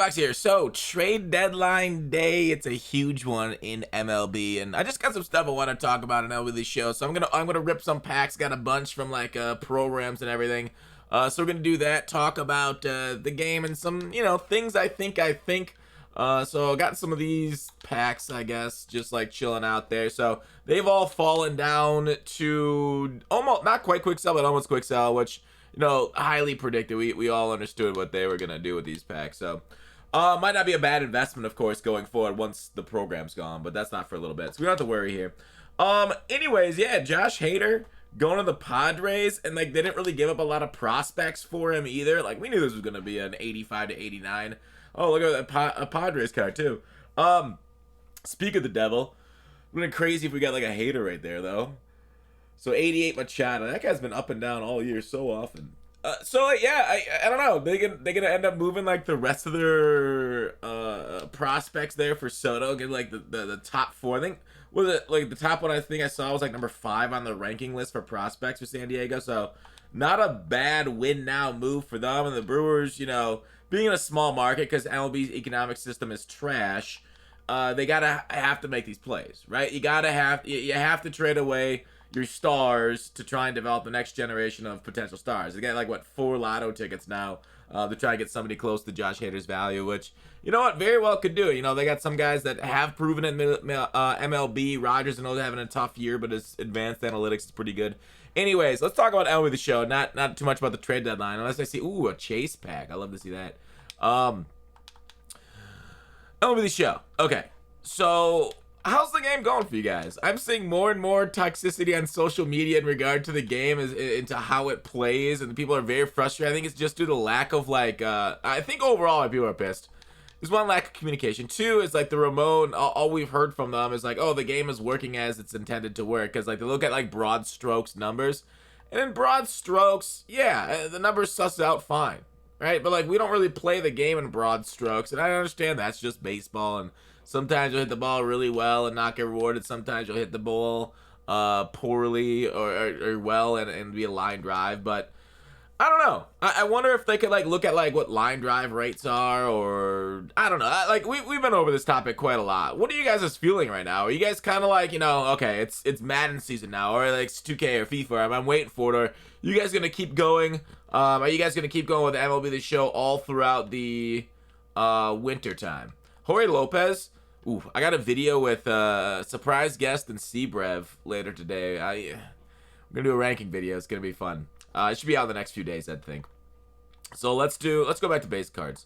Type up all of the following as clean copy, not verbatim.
Gutfoxx here. So, trade deadline day, it's a huge one in MLB, and I just got some stuff I want to talk about in MLB show. So I'm gonna rip some packs, got a bunch from like programs and everything. So we're gonna do that, talk about the game and some things I think. So I got some of these packs, I guess, just like chilling out there. So they've all fallen down to almost not quite quick sell, but almost quick sell, which highly predicted. We all understood what they were gonna do with these packs. So might not be a bad investment, of course, going forward once the program's gone, but that's not for a little bit, so we don't have to worry here. Anyways, yeah, Josh Hader going to the Padres, and like they didn't really give up a lot of prospects for him either. Like we knew this was gonna be an 85 to 89. Oh, look at that Padres card too. Speak of the devil, would have been crazy if we got like a Hader right there though. So 88 Machado. That guy's been up and down all year so often. Yeah, I don't know. They gonna end up moving like the rest of their prospects there for Soto. Get like the top four. I think was it like the top one I think I saw was like number 5 on the ranking list for prospects for San Diego. So not a bad win now move for them. And the Brewers, being in a small market because MLB's economic system is trash. They have to make these plays, right? You have to trade away your stars to try and develop the next generation of potential stars. They got like 4 lotto tickets now to try and get somebody close to Josh Hader's value, which very well could do it. They got some guys that have proven it in MLB. Rogers, I know they're having a tough year, but his advanced analytics is pretty good. Anyways, let's talk about MLB the show. Not too much about the trade deadline, unless I see a Chase pack. I love to see that. MLB the show. Okay, so how's the game going for you guys? I'm seeing more and more toxicity on social media in regard to the game, into how it plays, and people are very frustrated. I think it's just due to lack of I think overall people are pissed. There's one, lack of communication. 2 is like the remote. All we've heard from them is like, oh, the game is working as it's intended to work, because like they look at like broad strokes numbers, and in broad strokes, yeah, the numbers suss out fine, right? But like we don't really play the game in broad strokes, and I understand that's just baseball, and sometimes you'll hit the ball really well and not get rewarded. Sometimes you'll hit the ball poorly or well and be a line drive. But I don't know. I wonder if they could like look at like what line drive rates are, or I don't know. Like we've been over this topic quite a lot. What are you guys feeling right now? Are you guys kind of like okay, it's Madden season now, or like it's 2K or FIFA? I'm waiting for it. Or you guys gonna keep going? Are you guys gonna keep going with MLB the show all throughout the winter time? Jorge Lopez. Ooh, I got a video with surprise guest and Sebrev later today. We're gonna do a ranking video. It's gonna be fun. It should be out in the next few days, I think. So let's go back to base cards.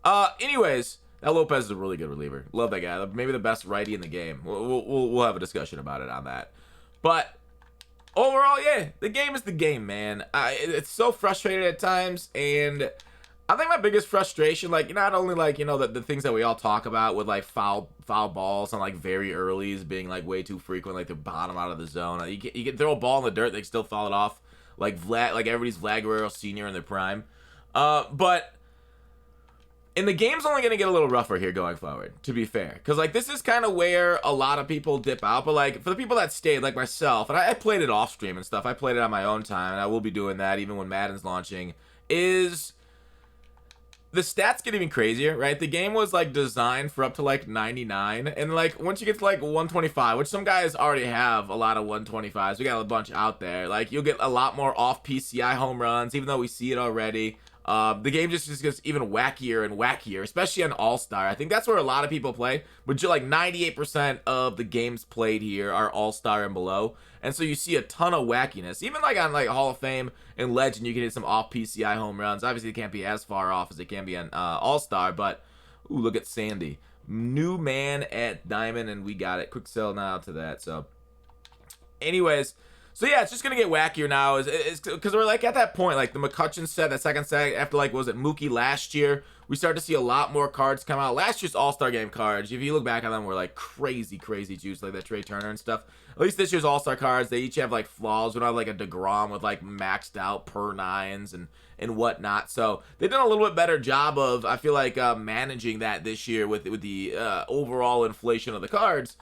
Anyways, that Lopez is a really good reliever. Love that guy. Maybe the best righty in the game. We'll have a discussion about it on that. But overall, yeah, the game is the game, man. It's so frustrating at times, and I think my biggest frustration, like not only like the things that we all talk about with like foul balls and like very earlys being like way too frequent, like the bottom out of the zone. You can throw a ball in the dirt, they can still foul it off, like everybody's Vlad Guerrero Sr. in their prime. But and the game's only gonna get a little rougher here going forward, to be fair, because like this is kind of where a lot of people dip out. But like for the people that stayed, like myself, and I played it off stream and stuff. I played it on my own time, and I will be doing that even when Madden's launching. The stats get even crazier, right? The game was like designed for up to like 99, and like once you get to like 125, which some guys already have a lot of 125s, we got a bunch out there. Like you'll get a lot more off PCI home runs, even though we see it already. The game just gets even wackier and wackier, especially on All-Star. I think that's where a lot of people play, but like 98% of the games played here are All-Star and below, and so you see a ton of wackiness. Even like on like Hall of Fame and Legend, you can hit some off PCI home runs. Obviously, it can't be as far off as it can be on All-Star, but ooh, look at Sandy, new man at Diamond, and we got it. Quick sell now to that. So, anyways. So yeah, it's just gonna get wackier now, is because we're like at that point, like the McCutcheon set, that second set after like was it Mookie last year, we started to see a lot more cards come out. Last year's All-Star Game cards, if you look back on them, were like crazy juice, like that Trey Turner and stuff. At least this year's All-Star cards, they each have like flaws. We don't have like a DeGrom with like maxed out per 9s and whatnot. So they've done a little bit better job of, I feel like, managing that this year with the overall inflation of the cards.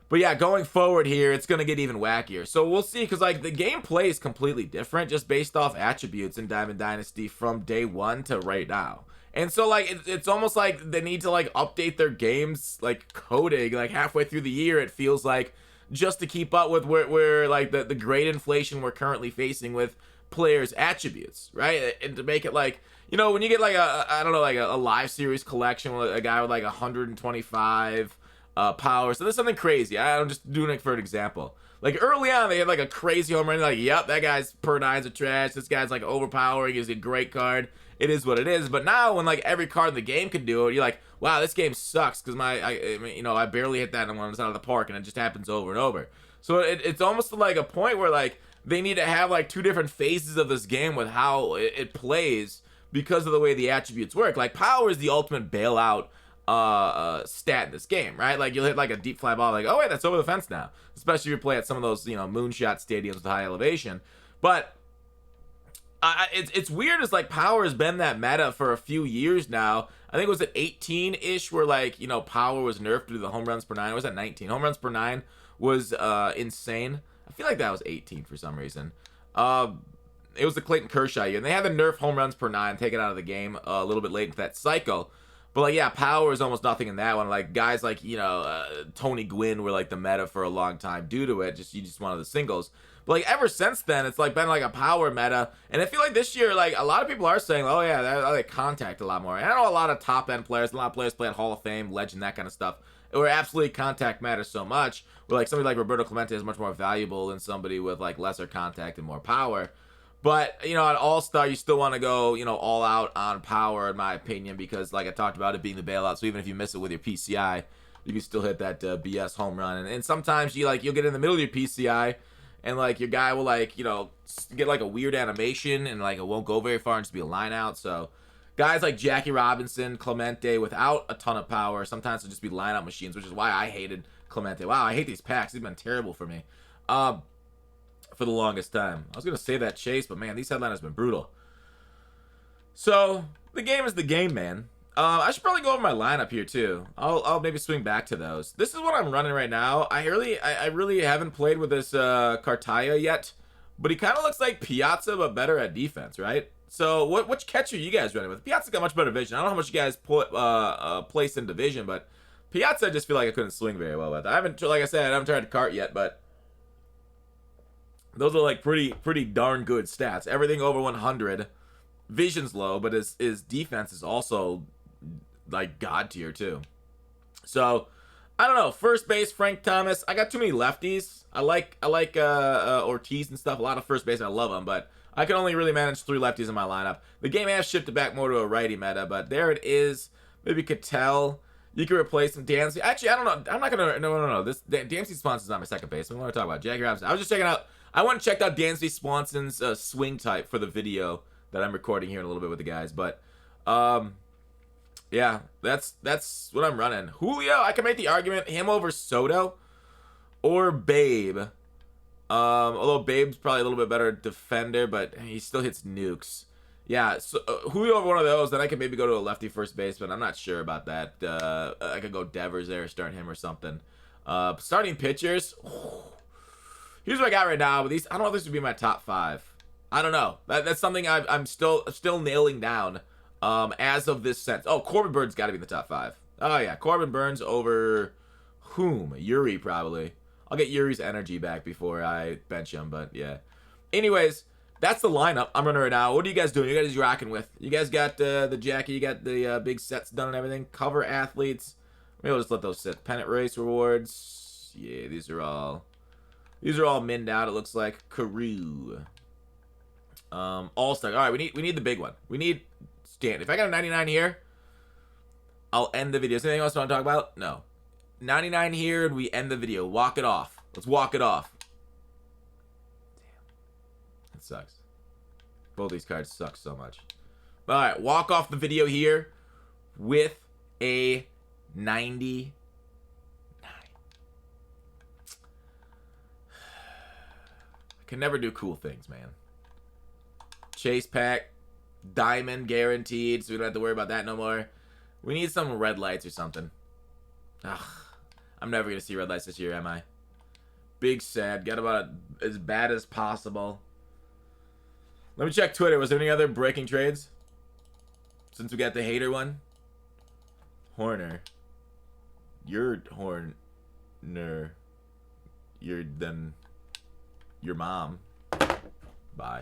But yeah, going forward here, it's going to get even wackier. So we'll see, because like the gameplay is completely different just based off attributes in Diamond Dynasty from day one to right now. And so like it's almost like they need to like update their games like coding like halfway through the year, it feels like, just to keep up with where like the great inflation we're currently facing with players' attributes, right? And to make it like, you know, when you get like I don't know, like a live series collection with a guy with like 125 power. So there's something crazy. I'm just doing it for an example. Like early on, they had like a crazy home run. Like, yep, that guy's per nines are trash. This guy's like overpowering. He's a great card. It is what it is. But now, when like every card in the game can do it, you're like, wow, this game sucks because I barely hit that one out of the park, and it just happens over and over. So it's almost like a point where like they need to have like two different phases of this game with how it plays because of the way the attributes work. Like power is the ultimate bailout stat in this game, right? Like you'll hit like a deep fly ball, like, oh wait, that's over the fence now. Especially if you play at some of those, you know, moonshot stadiums with high elevation. But it's weird, as like power has been that meta for a few years now. I think it was at 18-ish where like, you know, power was nerfed to the home runs per 9. It was at 19. Home runs per 9 was insane. I feel like that was 18 for some reason. It was the Clayton Kershaw year, and they had the nerf home runs per 9 taken out of the game a little bit late into that cycle. But like, yeah, power is almost nothing in that one. Like guys like, you know, Tony Gwynn were like the meta for a long time due to it. You just wanted the singles. But like ever since then, it's like been like a power meta. And I feel like this year, like a lot of people are saying, oh yeah, I like contact a lot more. And I know a lot of top end players, a lot of players play at Hall of Fame, Legend, that kind of stuff, where absolutely contact matters so much. Where like somebody like Roberto Clemente is much more valuable than somebody with like lesser contact and more power. But, you know, at All-Star, you still want to go, you know, all out on power, in my opinion, because, like I talked about, it being the bailout. So even if you miss it with your PCI, you can still hit that BS home run. And sometimes you'll get in the middle of your PCI, and, like, your guy will, like, you know, get, like, a weird animation, and, like, it won't go very far and just be a line out. So guys like Jackie Robinson, Clemente, without a ton of power, sometimes will just be line out machines, which is why I hated Clemente. Wow, I hate these packs. They've been terrible for me. For the longest time. I was going to say that Chase, but man, these headliners have been brutal. So, the game is the game, man. I should probably go over my lineup here, too. I'll maybe swing back to those. This is what I'm running right now. I really haven't played with this Cartaya yet, but he kind of looks like Piazza, but better at defense, right? So, which catcher are you guys running with? Piazza's got much better vision. I don't know how much you guys place in division, but Piazza I just feel like I couldn't swing very well with. I haven't, like I said, I haven't tried to cart yet, but those are like pretty darn good stats. Everything over 100. Vision's low, but his defense is also like god tier too. So I don't know. First base, Frank Thomas. I got too many lefties. I like Ortiz and stuff. A lot of first base. I love them, but I can only really manage 3 lefties in my lineup. The game has shifted back more to a righty meta, but there it is. Maybe Cattell. You can replace him. Dansby. Actually, I don't know. I'm not gonna. No. This Dansby Swanson's not my second base. We want to talk about Jackie Robinson. I was just checking out. I went and checked out Dansby Swanson's swing type for the video that I'm recording here in a little bit with the guys. But, yeah, that's what I'm running. Julio, I can make the argument, him over Soto or Babe. Although Babe's probably a little bit better defender, but he still hits nukes. Yeah, so Julio over one of those, then I could maybe go to a lefty first baseman. I'm not sure about that. I could go Devers there, start him or something. Starting pitchers. Here's what I got right now, but these, I don't know if this would be my top 5. I don't know. That's something I'm still nailing down as of this sense. Oh, Corbin Burns got to be in the top 5. Oh, yeah. Corbin Burns over whom? Yuri, probably. I'll get Yuri's energy back before I bench him, but yeah. Anyways, that's the lineup I'm running right now. What are you guys doing? You guys rocking with? You guys got the Jackie, you got the big sets done and everything? Cover athletes. Maybe I'll just let those sit. Pennant race rewards. Yeah, these are all minned out, it looks like. Carew. All-Star. Alright, we need the big one. We need Stanton. If I got a 99 here, I'll end the video. Is there anything else I want to talk about? No. 99 here, and we end the video. Walk it off. Let's walk it off. Damn. That sucks. Both these cards suck so much. Alright, walk off the video here with a 90. Can never do cool things, man. Chase pack, diamond guaranteed, so we don't have to worry about that no more. We need some red lights or something. Ugh, I'm never gonna see red lights this year, am I? Big sad. Got about as bad as possible. Let me check Twitter. Was there any other breaking trades? since we got the hater one. Horner. You're Horner. You're then your mom. Bye.